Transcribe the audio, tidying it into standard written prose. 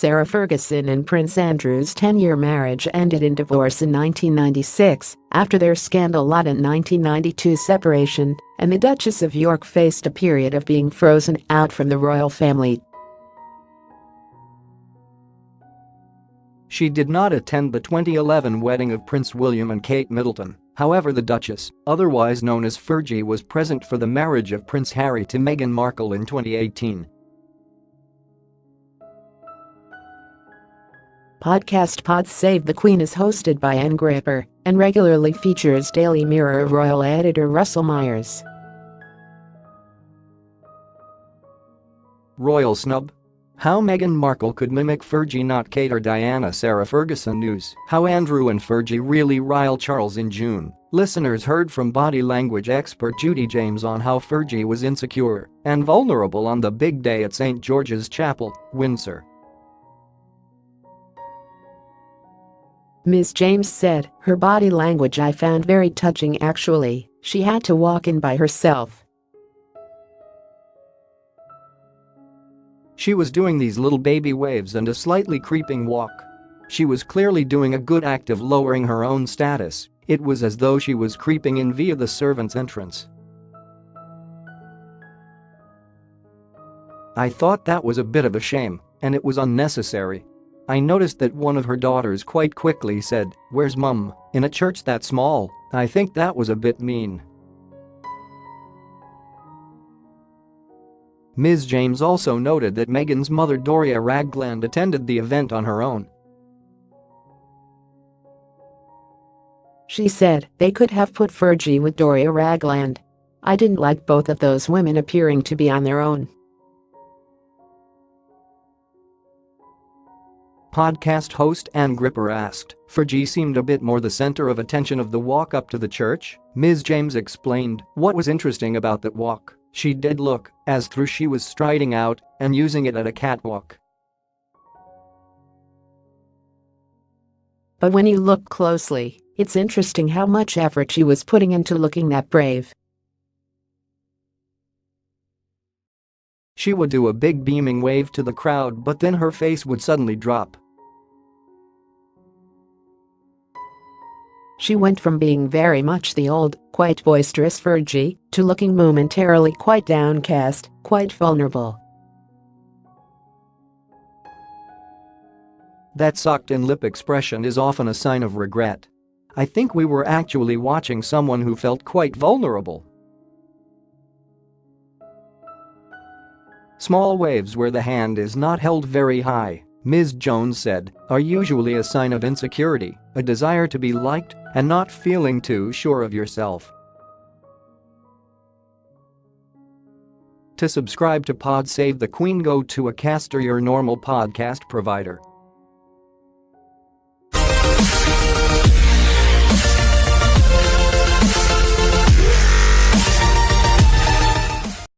Sarah Ferguson and Prince Andrew's 10-year marriage ended in divorce in 1996 after their scandal-laden 1992 separation, and the Duchess of York faced a period of being frozen out from the royal family. She did not attend the 2011 wedding of Prince William and Kate Middleton. However, the Duchess, otherwise known as Fergie, was present for the marriage of Prince Harry to Meghan Markle in 2018. Podcast Pod Save the Queen is hosted by Ann Gripper and regularly features Daily Mirror royal editor Russell Myers. Royal snub? How Meghan Markle could mimic Fergie, not Kate or Diana. Sarah Ferguson News. How Andrew and Fergie really riled Charles in June. Listeners heard from body language expert Judy James on how Fergie was insecure and vulnerable on the big day at St. George's Chapel, Windsor. Ms. James said, "Her body language I found very touching actually. She had to walk in by herself. She was doing these little baby waves and a slightly creeping walk. She was clearly doing a good act of lowering her own status. It was as though she was creeping in via the servants' entrance. I thought that was a bit of a shame, and it was unnecessary. I noticed that one of her daughters quite quickly said, 'Where's Mum?' in a church that small. I think that was a bit mean." Ms. James also noted that Meghan's mother Doria Ragland attended the event on her own. She said, "They could have put Fergie with Doria Ragland. I didn't like both of those women appearing to be on their own." Podcast host Ann Gripper asked, "Fergie seemed a bit more the center of attention of the walk up to the church?" Ms. James explained, "What was interesting about that walk, she did look as though she was striding out and using it at a catwalk. But when you look closely, it's interesting how much effort she was putting into looking that brave. She would do a big beaming wave to the crowd, but then her face would suddenly drop. She went from being very much the old, quite boisterous Fergie to looking momentarily quite downcast, quite vulnerable." That sucked-in lip expression is often a sign of regret. I think we were actually watching someone who felt quite vulnerable. Small waves where the hand is not held very high, Ms. Jones said, are usually a sign of insecurity, a desire to be liked, and not feeling too sure of yourself. To subscribe to Pod Save the Queen, go to Acast or your normal podcast provider.